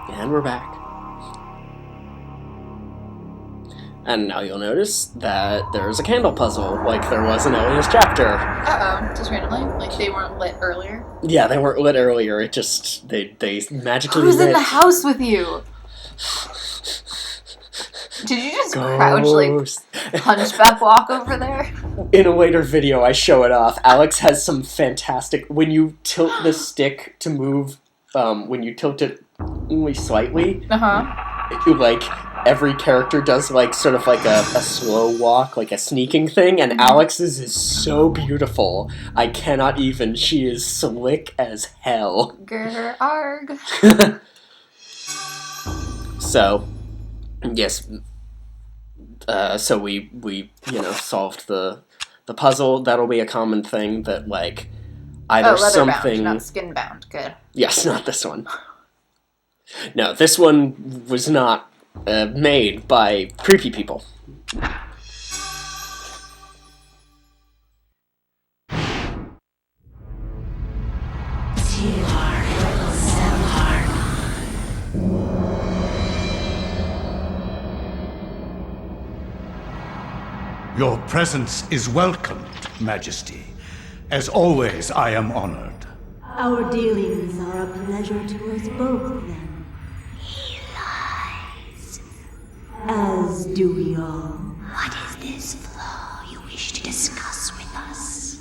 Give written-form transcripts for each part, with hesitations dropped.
And we're back. And now you'll notice that there's a candle puzzle, like there was in Elia's chapter. Uh-oh, just randomly? Like they weren't lit earlier? Yeah, they weren't lit earlier, it just, they magically Who's lit. in the house with you? Did you just crouch, like, hunchback walk over there? In a later video, I show it off. Alex has some fantastic... When you tilt the stick to move, when you tilt it only slightly, like, every character does, like, sort of like a slow walk, like a sneaking thing, and Alex's is so beautiful. I cannot even. She is slick as hell. Grr, arg. So, yes... so we solved the puzzle. That'll be a common thing that, like, either something... not skin-bound. Good. Yes, not this one. No, this one was not made by creepy people. Your presence is welcomed, Majesty. As always, I am honored. Our dealings are a pleasure to us both, then. He lies. As do we all. What is this flaw you wish to discuss with us?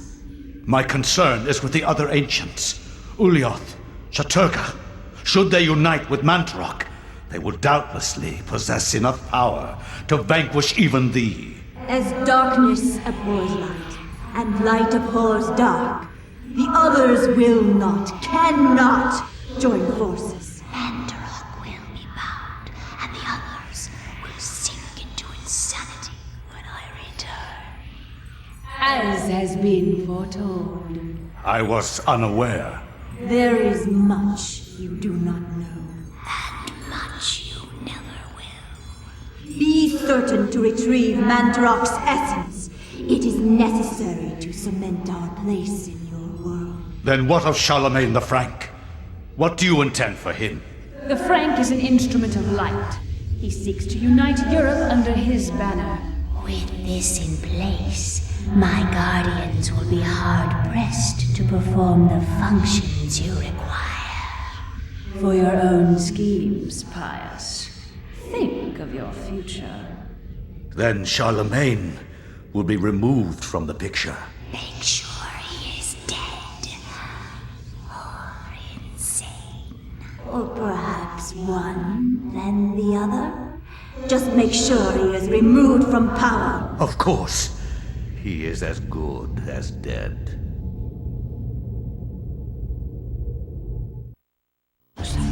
My concern is with the other ancients. Xel'lotath, Chattur'gha. Should they unite with Mantarok, they will doubtlessly possess enough power to vanquish even thee. As darkness abhors light, and light abhors dark, the others will not, cannot join forces. Mantarok will be bound, and the others will sink into insanity when I return. As has been foretold. I was unaware. There is much you do not know. And much you never will. Be certain to retrieve Mantarok's essence. It is necessary to cement our place in your world. Then what of Charlemagne the Frank? What do you intend for him? The Frank is an instrument of light. He seeks to unite Europe under his banner. With this in place, my guardians will be hard-pressed to perform the functions you require. For your own schemes, Pius. Think of your future. Then Charlemagne will be removed from the picture. Make sure he is dead. Or insane. Or perhaps one, then the other. Just make sure he is removed from power. Of course. He is as good as dead.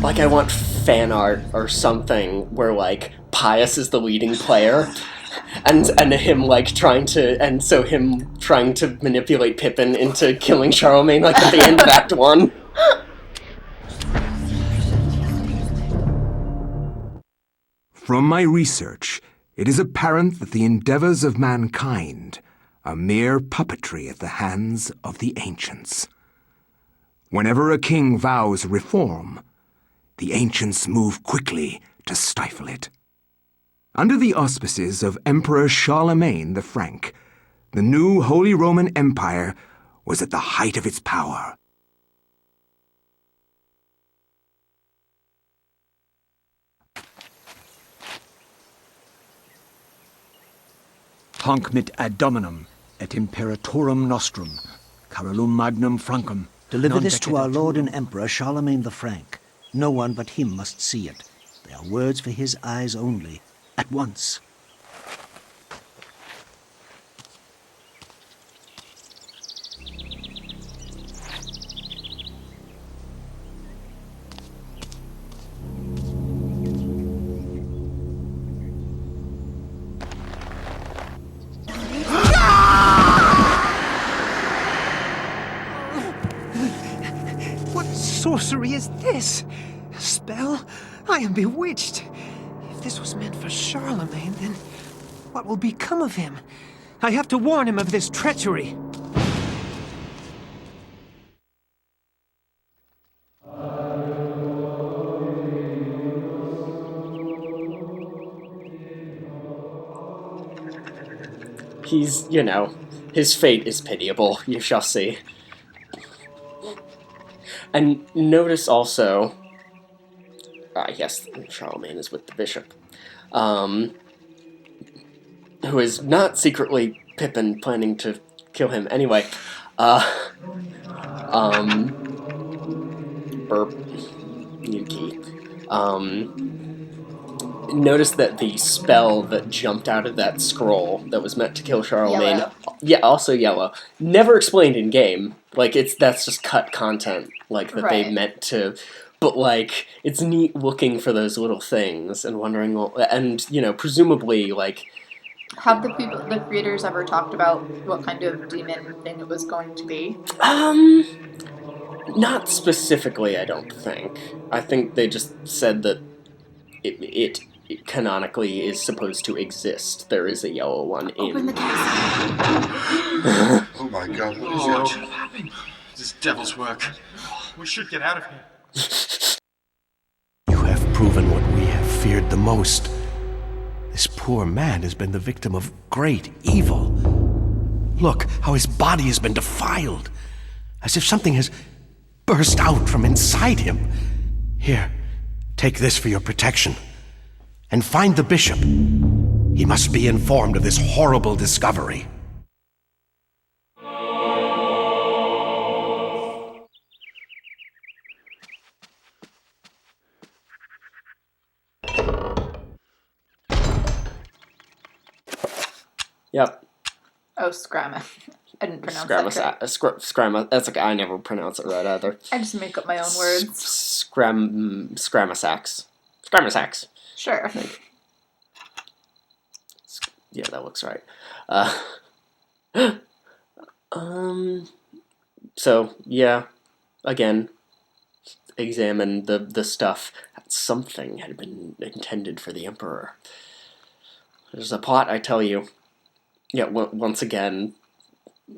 Like, I want fan art or something where, like, Pius is the leading player, and him, like, trying to manipulate Pippin into killing Charlemagne, like, at the end of Act 1. From my research, it is apparent that the endeavors of mankind are mere puppetry at the hands of the ancients. Whenever a king vows reform, the ancients move quickly to stifle it. Under the auspices of Emperor Charlemagne the Frank, the new Holy Roman Empire was at the height of its power. Hanc mit ad dominum et imperatorum nostrum, Carolum magnum Francum. Deliver this to our Lord and Emperor Charlemagne the Frank. No one but him must see it. They are words for his eyes only. At once. What sorcery is this? A spell? I am bewitched. If this was meant for Charlemagne, then what will become of him? I have to warn him of this treachery. he's, his fate is pitiable, you shall see. And notice also, yes, Charlemagne is with the bishop, who is not secretly Pippin planning to kill him anyway. Burp, Yuki. Notice that the spell that jumped out of that scroll that was meant to kill Charlemagne, also yellow, never explained in game. Like that's just cut content, like that they meant to. But like it's neat looking for those little things and wondering, and presumably like. Have the creators ever talked about what kind of demon thing it was going to be? Not specifically, I don't think. I think they just said that it canonically is supposed to exist. There is a yellow one in. Open the castle. Oh my god, what is What's happening? This devil's work. We should get out of here. You have proven what we have feared the most. This poor man has been the victim of great evil. Look how his body has been defiled, as if something has burst out from inside him. Here, take this for your protection. And find the bishop. He must be informed of this horrible discovery. Yep. Oh, Scramma. I didn't pronounce that right. Scramma. That's I never pronounce it right either. I just make up my own words. Scrammasax. Scrammasax. Sure. Yeah, that looks right. So yeah, again, examine the stuff. Something had been intended for the Emperor. There's a plot, I tell you. Yeah, once again, Da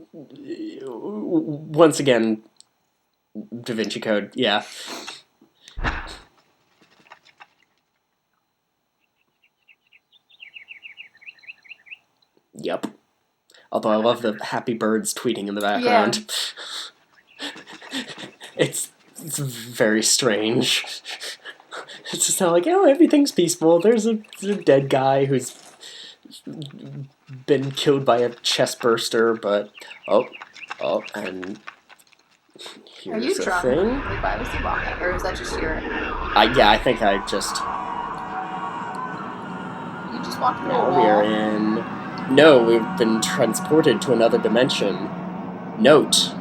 Vinci Code, yeah. Yep. Although I love the happy birds tweeting in the background. Yeah. It's very strange. It's just not like, everything's peaceful. There's a dead guy who's been killed by a chest burster, but and here's the thing. Like, why was he walking, or is that just your? Yeah, I think I just. You just walked through. No, we're in. No, we've been transported to another dimension. Note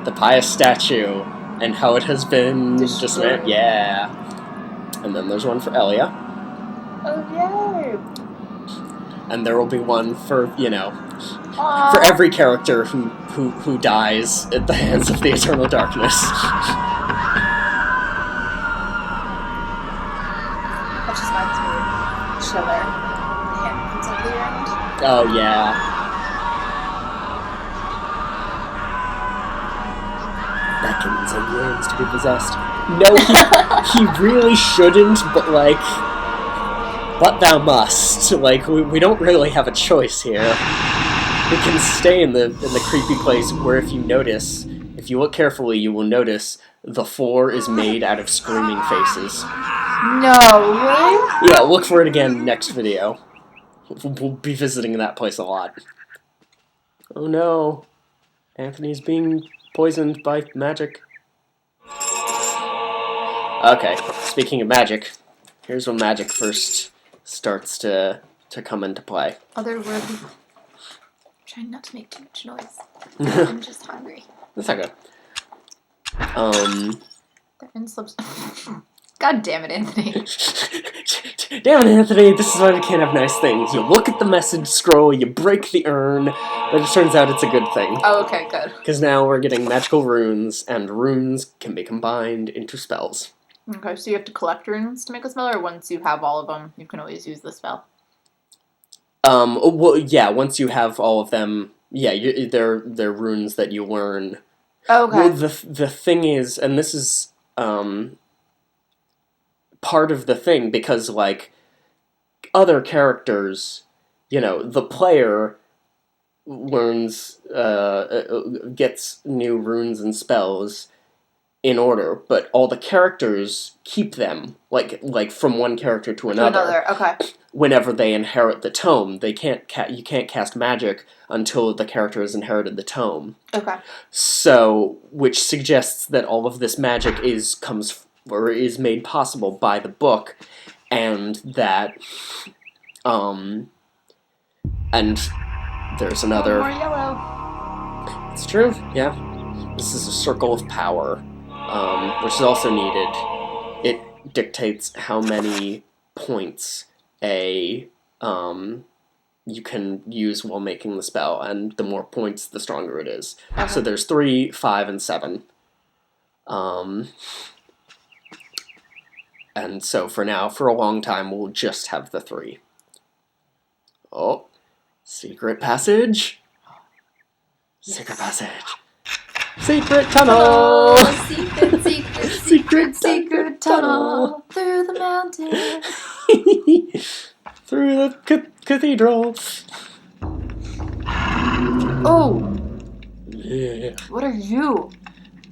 the pious statue and how it has been dismantled. Yeah, and then there's one for Elia. Oh yay! And there will be one for, for every character who dies at the hands of the Eternal Darkness. That just reminds me of Chiller. The handprints over the end. Oh, yeah. Beckons and yearns to be possessed. No, he really shouldn't, but but thou must. We don't really have a choice here. We can stay in the creepy place where if you look carefully, you will notice the floor is made out of screaming faces. No way? Yeah, look for it again next video. We'll be visiting that place a lot. Oh no. Anthony's being poisoned by magic. Okay, speaking of magic, here's when magic first starts to come into play. Otherworldly. I'm trying not to make too much noise. I'm just hungry. That's okay. They're in slips. God damn it, Anthony. Damn it, Anthony, this is why we can't have nice things. You look at the message scroll, you break the urn, but it turns out it's a good thing. Oh, okay, good. Because now we're getting magical runes, and runes can be combined into spells. Okay, so you have to collect runes to make a spell, or once you have all of them, you can always use the spell? Well, yeah, once you have all of them, yeah, they're runes that you learn. Oh, okay. Well, the thing is, and this is, part of the thing, because, other characters, the player learns, gets new runes and spells in order, but all the characters keep them, like from one character to another. Okay. Whenever they inherit the tome, you can't cast magic until the character has inherited the tome. Okay. So, which suggests that all of this magic is made possible by the book, and that, and there's another. More yellow. It's true. Yeah, this is a circle of power, which is also needed. It dictates how many points you can use while making the spell, and the more points, the stronger it is. Okay. So there's 3, 5, and 7. And so for now, for a long time, we'll just have the 3. Oh, secret passage. Secret passage. Secret tunnel. Secret tunnel through the mountain. Through the cathedral. Oh. Yeah. What are you?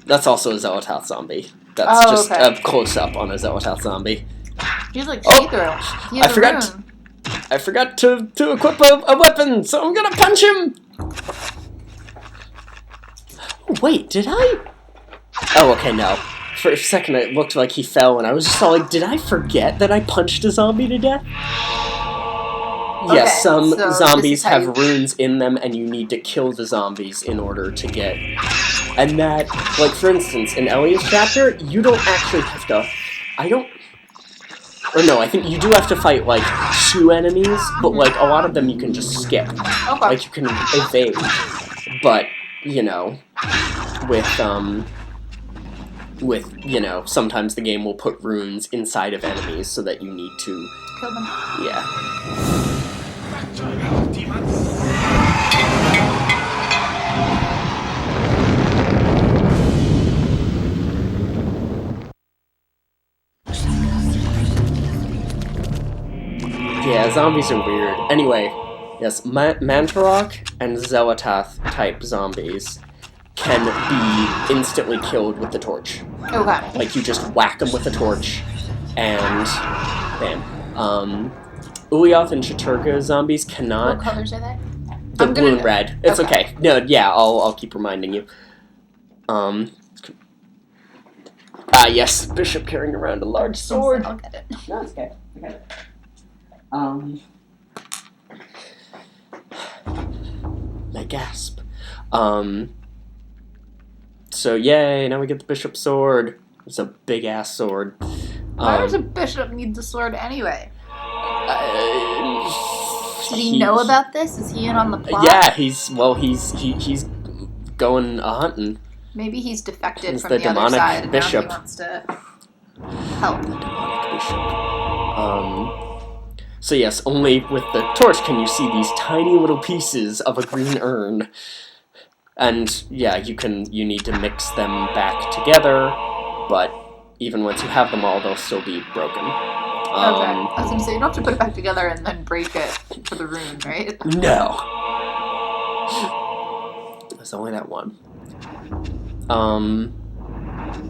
That's also a Xel'lotath zombie. That's just okay. a close-up on a Xel'lotath zombie. He's like see-through. I forgot to equip a weapon, so I'm gonna punch him! Wait, did I? Oh, okay, no. For a second, it looked like he fell, and I was just all like, did I forget that I punched a zombie to death? Okay, yes, some so zombies have runes in them, and you need to kill the zombies in order to get... And that, like, for instance, in Ellie's chapter, you don't actually have to... Or no, I think you do have to fight, like, 2 enemies, but, like, a lot of them you can just skip. Okay. Like, you can evade. But, you know, with, you know, sometimes the game will put runes inside of enemies so that you need to... Kill them. Yeah. Yeah, zombies are weird. Anyway, yes, Mantarok and Xel'lotath type zombies can be instantly killed with the torch. Okay. Like, you just whack them with a torch, and bam. Ulyaoth and Chattur'gha zombies cannot... What colors are they? The blue and red. It's okay. No, yeah, I'll keep reminding you. Yes, bishop carrying around a large sword. I'll get it. No, it's okay. I got it. I gasp. So yay, now we get the bishop sword. It's a big ass sword. Why does a bishop need the sword anyway? Did he know about this? Is he in on the plot? Yeah, he's going hunting. Maybe he's defected He's from the the other demonic side and bishop. now he wants to help. The demonic bishop. So yes, only with the torch can you see these tiny little pieces of a green urn. And yeah, you need to mix them back together, but even once you have them all, they'll still be broken. Okay. I was going to say, you don't have to put it back together and then break it for the rune, right? No. There's only that one.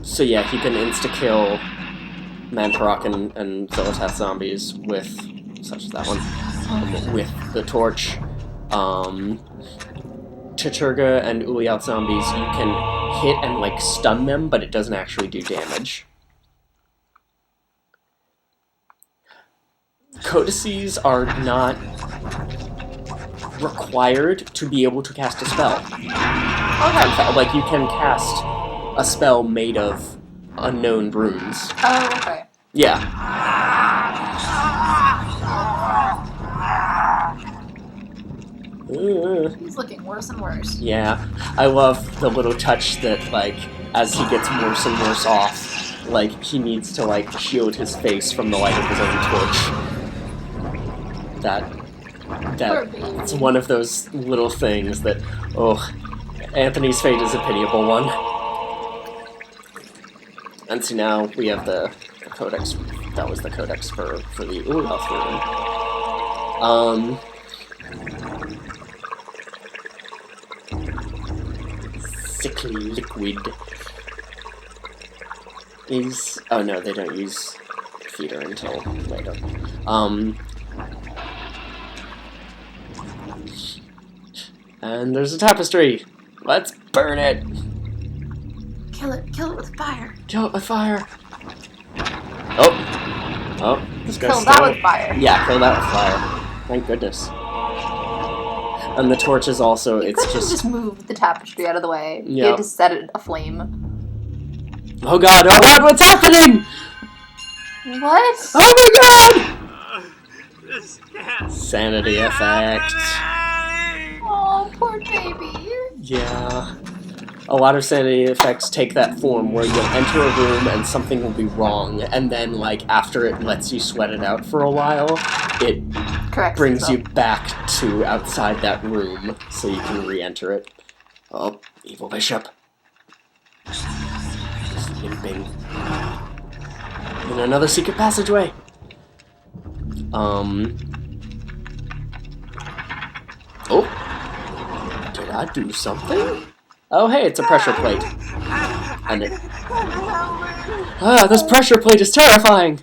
So yeah, you can insta-kill Mantarok and Xel'lotath zombies with, such as that one, with the torch. Chattur'gha and Ulyaoth zombies, you can hit and, like, stun them, but it doesn't actually do damage. Codices are not required to be able to cast a spell. Okay. Like, you can cast a spell made of unknown runes. Oh, okay. Yeah. He's looking worse and worse. Yeah. I love the little touch that, like, as he gets worse and worse off, like, he needs to, like, shield his face from the light of his own torch. That's one of those little things that, oh, Anthony's fate is a pitiable one. And so now we have the codex. That was the codex for the Ulyaoth rune. sickly liquid. Is... Oh no, they don't use feeder until later. And there's a tapestry. Let's burn it. Kill it with fire. Kill it with fire. Oh, this guy's kill that with fire. Yeah, kill that with fire. Thank goodness. And the torch is also, it's just moved the tapestry out of the way. Yep. You had to set it aflame. Oh god, what's happening? What? Oh my god! Sanity effect. Oh, poor baby. Yeah. A lot of sanity effects take that form where you'll enter a room and something will be wrong, and then, like, after it lets you sweat it out for a while, it brings you back to outside that room so you can re-enter it. Oh, evil bishop. Just limping. In another secret passageway. Oh. Did I do something? Oh, hey, it's a pressure plate. And it... Ah, this pressure plate is terrifying!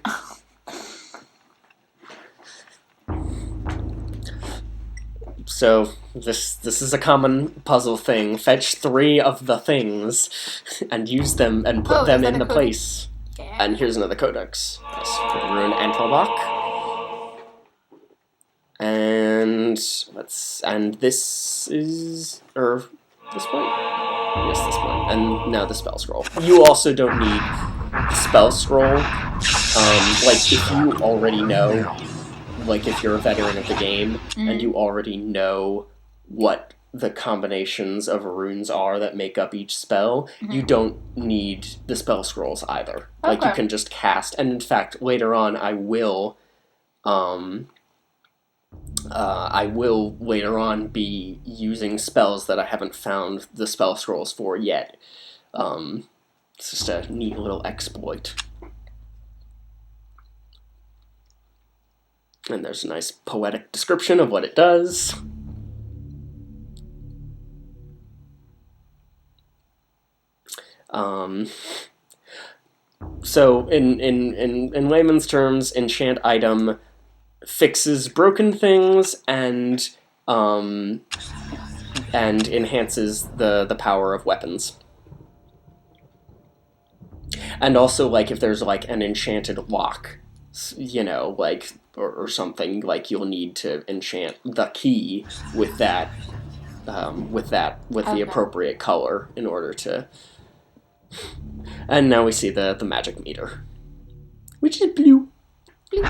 So, this is a common puzzle thing. Fetch 3 of the things, and use them, and put them in the place. Yeah. And here's another codex. Yes, for the Rune Antrobach. And this is... this one? Yes, this one. And now the spell scroll. You also don't need the spell scroll. Like, if you already know, like, if you're a veteran of the game, and you already know what the combinations of runes are that make up each spell, you don't need the spell scrolls either. Okay. Like, you can just cast, and in fact, later on, I will later on be using spells that I haven't found the spell scrolls for yet. It's just a neat little exploit. And there's a nice poetic description of what it does. So in layman's terms, enchant item fixes broken things and enhances the power of weapons. And also, like, if there's like an enchanted lock, you know, like or something, like, you'll need to enchant the key with that with the appropriate color in order to. And now we see the magic meter, which is blue. Blue.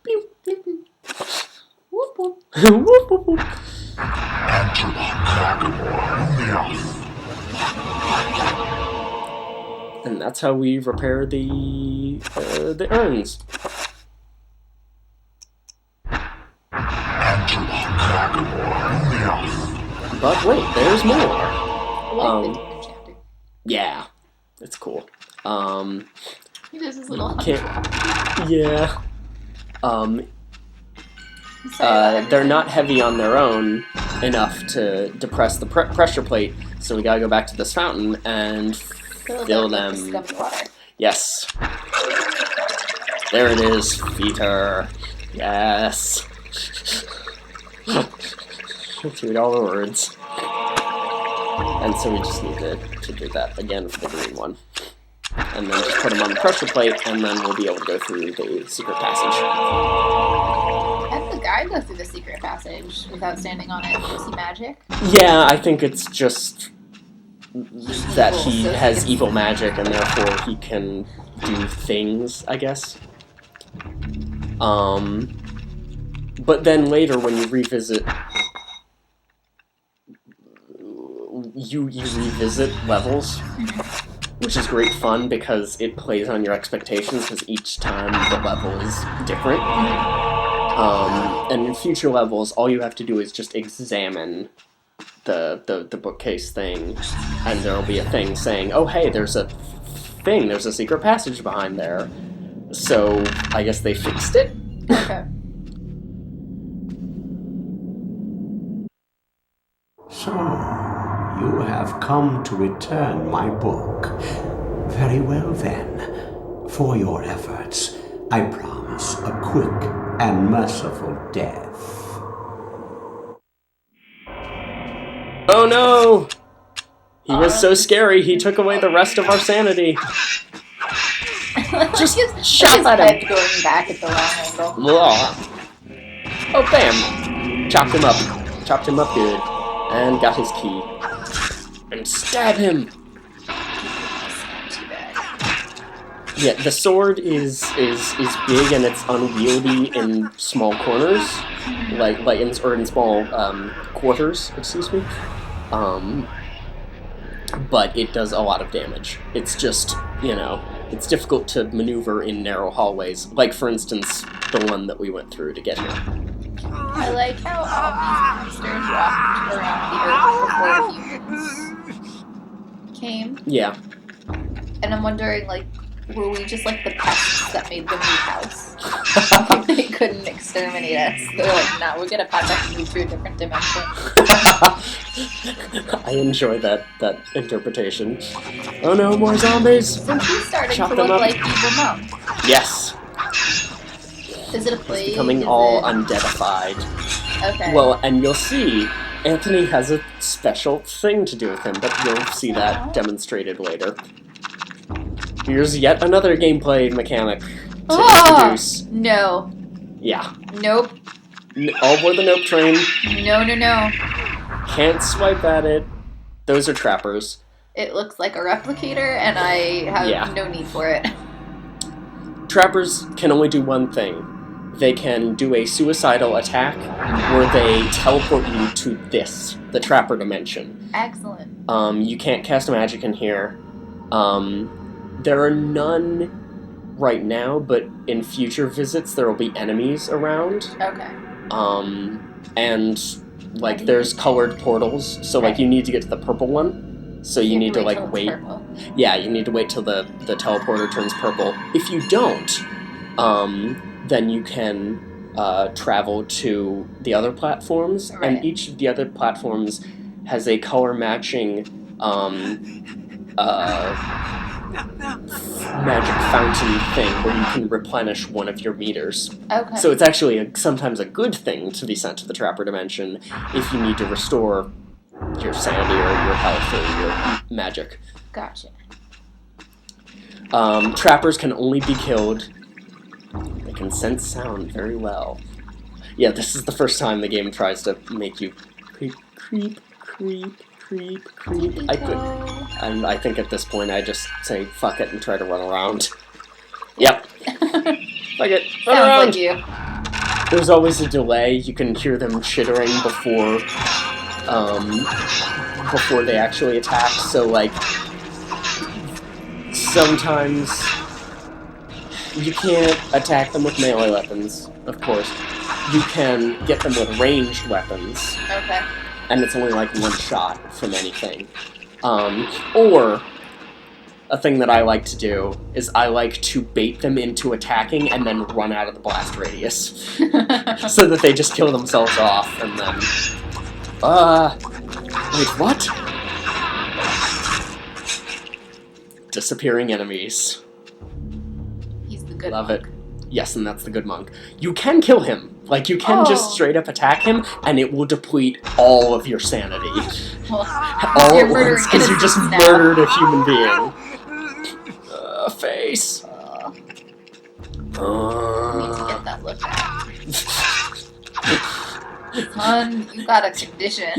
Blue. Blue. Blue. Whoop whoop. Whoop whoop whoop. And that's how we repair the urns. But wait, there's more. Yeah, it's cool. He does his little yeah. They're not heavy on their own enough to depress the pressure plate, so we gotta go back to this fountain and fill them. Yes. There it is, Feeder. Yes. Read all the words. And so we just need to do that again for the green one. And then just put them on the pressure plate, and then we'll be able to go through the secret passage. How did the guy go through the secret passage without standing on it? Was he magic? Yeah, I think it's just that he has evil magic, and therefore he can do things, I guess. But then later, when you revisit... You revisit levels, which is great fun because it plays on your expectations, because each time the level is different. And in future levels, all you have to do is just examine the bookcase thing, and there'll be a thing saying, oh hey, there's a secret passage behind there. So, I guess they fixed it? Okay. So, You have come to return my book. Very well then. For your efforts, I promise a quick and merciful death. Oh no! He was so scary, he took away the rest of our sanity. Just shot at him. Going back at the wrong angle. Oh, bam! Chopped him up. Chopped him up good. And got his key. And stab him! Yeah, the sword is big and it's unwieldy in small corners. In small quarters, excuse me. But it does a lot of damage. It's just, it's difficult to maneuver in narrow hallways. Like, for instance, the one that we went through to get here. I like how all these monsters walked around the Earth before humans came. Yeah. And I'm wondering, were we just the pests that made the new house? They couldn't exterminate us. They're like, nah, we're gonna pack up and move to a different dimension. I enjoy that interpretation. Oh no, more zombies! So he's starting Chop to them look up. like Evil Monk. Yes. Is it a plague? It's becoming all undeadified. Okay. Well, and you'll see, Anthony has a special thing to do with him, but you'll see that demonstrated later. Here's yet another gameplay mechanic to introduce. No. Yeah. Nope. All aboard the nope train. No. Can't swipe at it. Those are trappers. It looks like a replicator, and I have no need for it. Trappers can only do one thing. They can do a suicidal attack where they teleport you to the trapper dimension. Excellent. You can't cast magic in here. There are none right now, but in future visits there will be enemies around. Okay. And there's colored portals, so you need to get to the purple one. So you need to wait. Yeah, you need to wait till the teleporter turns purple. If you don't, then you can travel to the other platforms, and each of the other platforms has a color matching magic fountain thing where you can replenish one of your meters. Okay. So it's actually sometimes a good thing to be sent to the Trapper Dimension if you need to restore your sanity or your health or your magic. Gotcha. Trappers can only be killed. They can sense sound very well. Yeah, this is the first time the game tries to make you creep. I think at this point I just say fuck it and try to run around. Yep. Fuck it. Run around. Like you. There's always a delay. You can hear them chittering before they actually attack. So sometimes you can't attack them with melee weapons, of course. You can get them with ranged weapons. Okay. And it's only one shot from anything. Or, a thing that I like to do is I like to bait them into attacking and then run out of the blast radius. So that they just kill themselves off and then... wait, what? Disappearing enemies. He's the good Love monk. it. Yes, and that's the good monk. You can kill him. You can just straight up attack him, and it will deplete all of your sanity. Well, all at once, because you just murdered a human being. Face. I need to get that look back. Son, you got a condition.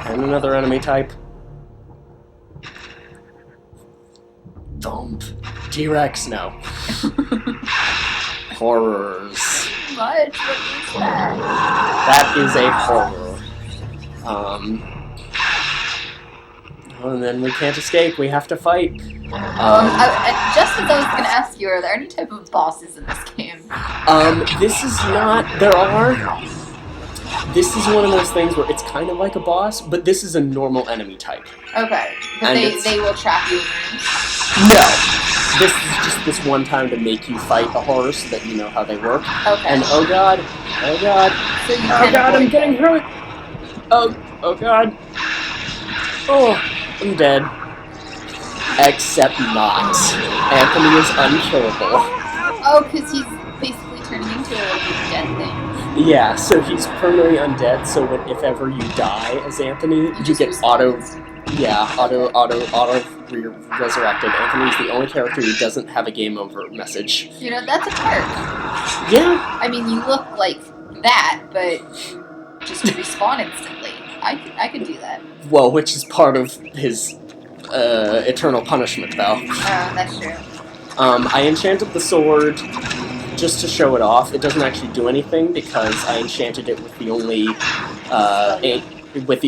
And another enemy type. Thump. T-Rex? No. Horrors. What? What is that? That is a horror. And then we can't escape. We have to fight. Just as I was going to ask you, are there any type of bosses in this game? This is not... There are... This is one of those things where it's kind of like a boss, but this is a normal enemy type. Okay. But they will trap you in rooms? No. this is just this one time to make you fight the horror so that you know how they work. Okay. And oh god, So you oh god, I'm getting hurt. Oh god. Oh, I'm dead. Except not. Anthony is unkillable. Oh, because he's basically turning into a little dead thing. Yeah, so he's permanently undead, so if ever you die as Anthony, you get auto-resurrected. Anthony's the only character who doesn't have a game over message. You know, that's a perk. Yeah. I mean, you look like that, but just to respawn instantly. I could do that. Well, which is part of his eternal punishment, though. That's true. I enchanted the sword just to show it off. It doesn't actually do anything because I enchanted it with the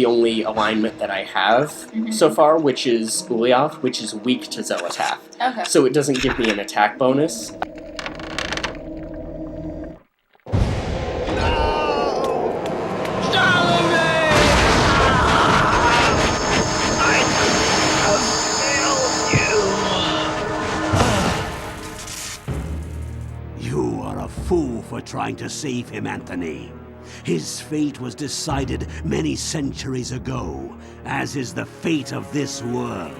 only alignment that I have so far, which is Xel'lotath, which is weak to Xel'lotath. Okay. So it doesn't give me an attack bonus. You are a fool for trying to save him, Anthony. His fate was decided many centuries ago, as is the fate of this world.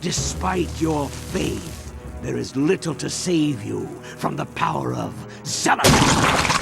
Despite your faith, there is little to save you from the power of Xel'lotath.